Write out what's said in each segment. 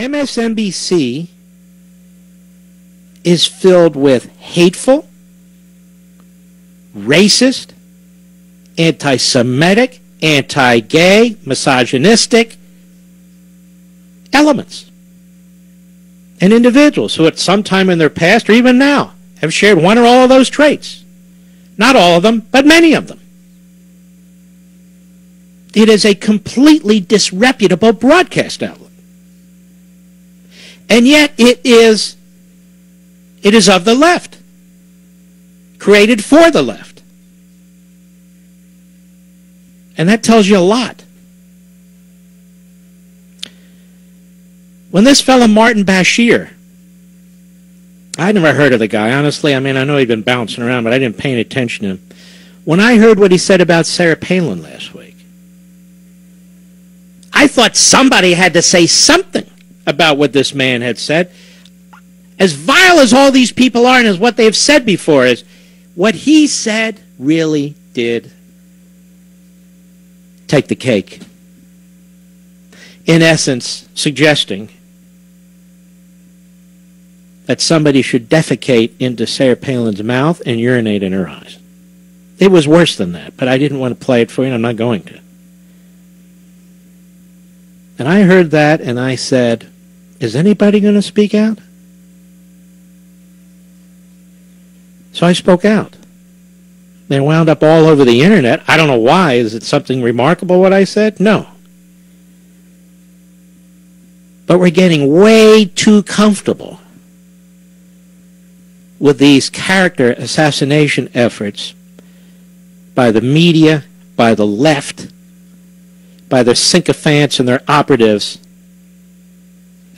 MSNBC is filled with hateful, racist, anti-Semitic, anti-gay, misogynistic elements. And individuals who at some time in their past or even now have shared one or all of those traits. Not all of them, but many of them. It is a completely disreputable broadcast outlet. And yet it is of the left, created for the left. And that tells you a lot. When this fellow Martin Bashir, I never heard of the guy, honestly. I mean, I know he'd been bouncing around, but I didn't pay any attention to him. When I heard what he said about Sarah Palin last week, I thought somebody had to say something about what this man had said. As vile as all these people are and as what they've said before is, what he said really did take the cake. In essence, suggesting that somebody should defecate into Sarah Palin's mouth and urinate in her eyes. It was worse than that, but I didn't want to play it for you, and I'm not going to. And I heard that, and I said, is anybody going to speak out? So I spoke out. They wound up all over the internet. I don't know why. Is it something remarkable what I said? No. But we're getting way too comfortable with these character assassination efforts by the media, by the left, by their sycophants and their operatives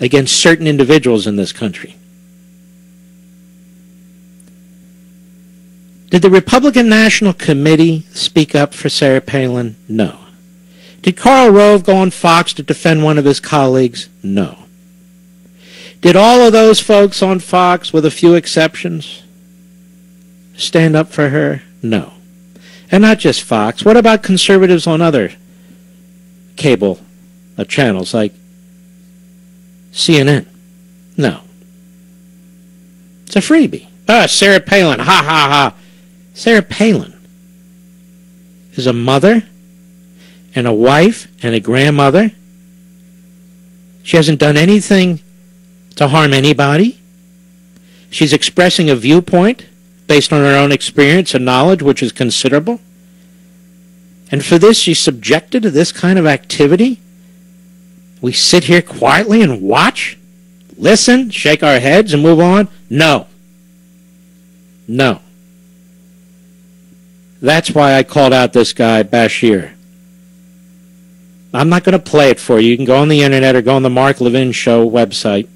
against certain individuals in this country. Did the Republican National Committee speak up for Sarah Palin? No. Did Karl Rove go on Fox to defend one of his colleagues? No. Did all of those folks on Fox, with a few exceptions, stand up for her? No. And not just Fox. What about conservatives on other cable channels like CNN? No. It's a freebie. Sarah Palin, ha ha ha. Sarah Palin is a mother and a wife and a grandmother. She hasn't done anything to harm anybody. She's expressing a viewpoint based on her own experience and knowledge, which is considerable. And for this, she's subjected to this kind of activity. We sit here quietly and watch, listen, shake our heads, and move on? No. No. That's why I called out this guy, Bashir. I'm not going to play it for you. You can go on the internet or go on the Mark Levin Show website,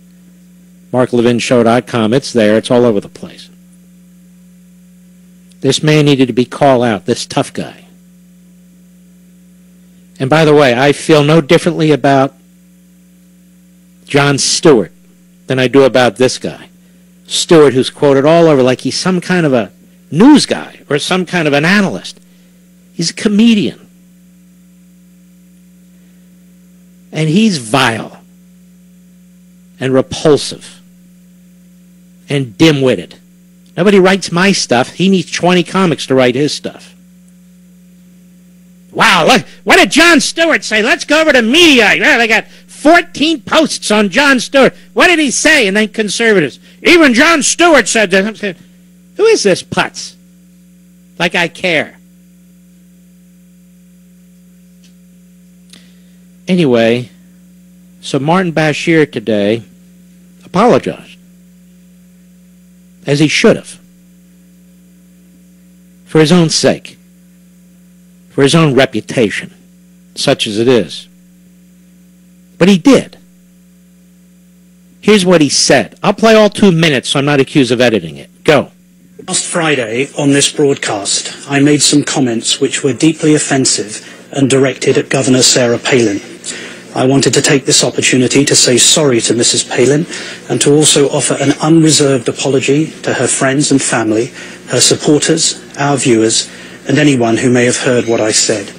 marklevinshow.com. It's there. It's all over the place. This man needed to be called out, this tough guy. And by the way, I feel no differently about Jon Stewart than I do about this guy. Stewart, who's quoted all over like he's some kind of a news guy or some kind of an analyst. He's a comedian. And he's vile and repulsive and dim-witted. Nobody writes my stuff. He needs 20 comics to write his stuff. Wow, look, what did Jon Stewart say? Let's go over to media. Yeah, they got 14 posts on Jon Stewart. What did he say? And then conservatives. Even Jon Stewart said that. I'm saying, who is this putz? Like I care. Anyway, so Martin Bashir today apologized, as he should have, for his own sake, for his own reputation, such as it is. But he did. Here's what he said. I'll play all 2 minutes so I'm not accused of editing it. Go. Last Friday on this broadcast, I made some comments which were deeply offensive and directed at Governor Sarah Palin. I wanted to take this opportunity to say sorry to Mrs. Palin and to also offer an unreserved apology to her friends and family, her supporters, our viewers, and anyone who may have heard what I said.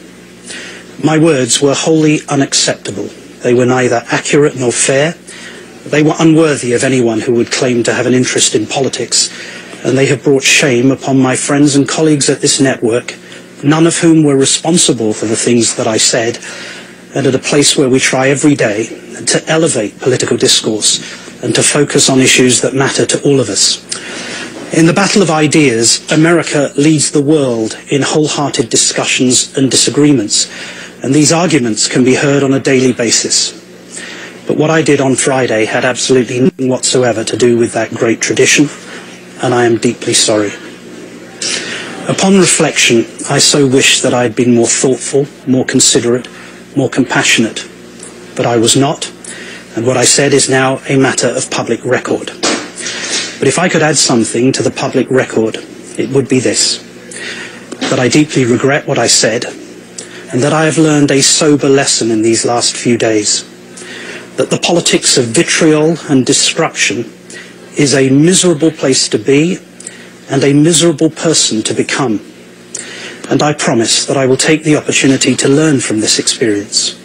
My words were wholly unacceptable. They were neither accurate nor fair, They were unworthy of anyone who would claim to have an interest in politics, and they have brought shame upon my friends and colleagues at this network, none of whom were responsible for the things that I said, and at a place where we try every day to elevate political discourse and to focus on issues that matter to all of us. In the battle of ideas, America leads the world in wholehearted discussions and disagreements, and these arguments can be heard on a daily basis. But what I did on Friday had absolutely nothing whatsoever to do with that great tradition, and I am deeply sorry. Upon reflection, I so wish that I had been more thoughtful, more considerate, more compassionate, but I was not, and what I said is now a matter of public record. But if I could add something to the public record, it would be this: that I deeply regret what I said, and that I have learned a sober lesson in these last few days, that the politics of vitriol and destruction is a miserable place to be and a miserable person to become. And I promise that I will take the opportunity to learn from this experience.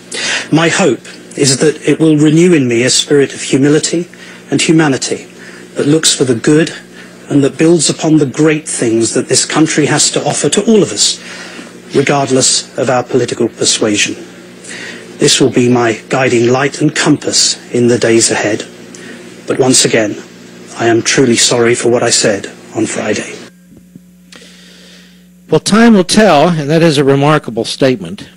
My hope is that it will renew in me a spirit of humility and humanity that looks for the good and that builds upon the great things that this country has to offer to all of us, regardless of our political persuasion. This will be my guiding light and compass in the days ahead. But once again, I am truly sorry for what I said on Friday. Well, time will tell, and that is a remarkable statement.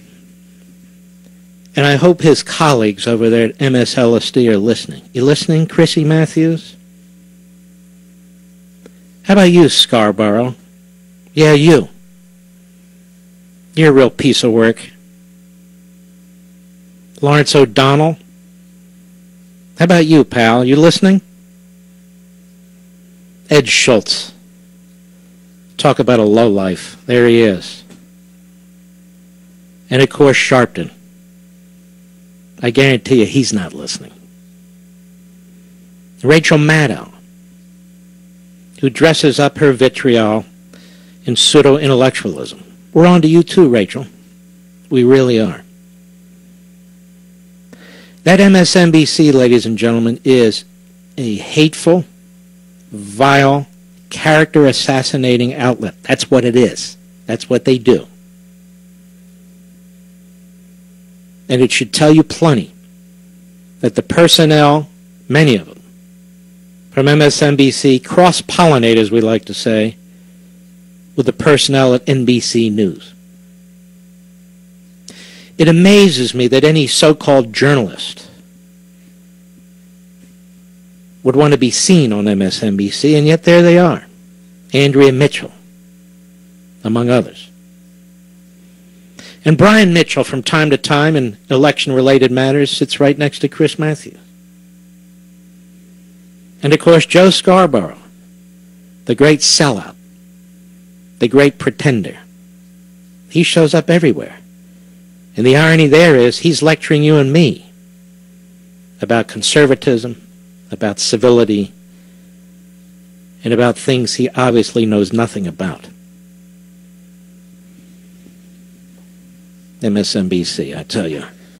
And I hope his colleagues over there at MSLSD are listening. You listening, Chrissy Matthews? How about you, Scarborough? Yeah, you. You're a real piece of work. Lawrence O'Donnell? How about you, pal? You listening? Ed Schultz. Talk about a lowlife. There he is. And of course, Sharpton. I guarantee you he's not listening. Rachel Maddow, who dresses up her vitriol in pseudo-intellectualism. We're on to you too, Rachel. We really are. That MSNBC, ladies and gentlemen, is a hateful, vile, character assassinating outlet. That's what it is. That's what they do. And it should tell you plenty that the personnel, many of them, from MSNBC cross-pollinate, as we like to say, with the personnel at NBC News. It amazes me that any so-called journalist would want to be seen on MSNBC, and yet there they are. Andrea Mitchell, among others. And Brian Mitchell, from time to time in election-related matters, sits right next to Chris Matthews. And of course, Joe Scarborough, the great sellout, the great pretender. He shows up everywhere. And the irony there is he's lecturing you and me about conservatism, about civility, and about things he obviously knows nothing about. MSNBC, I tell you.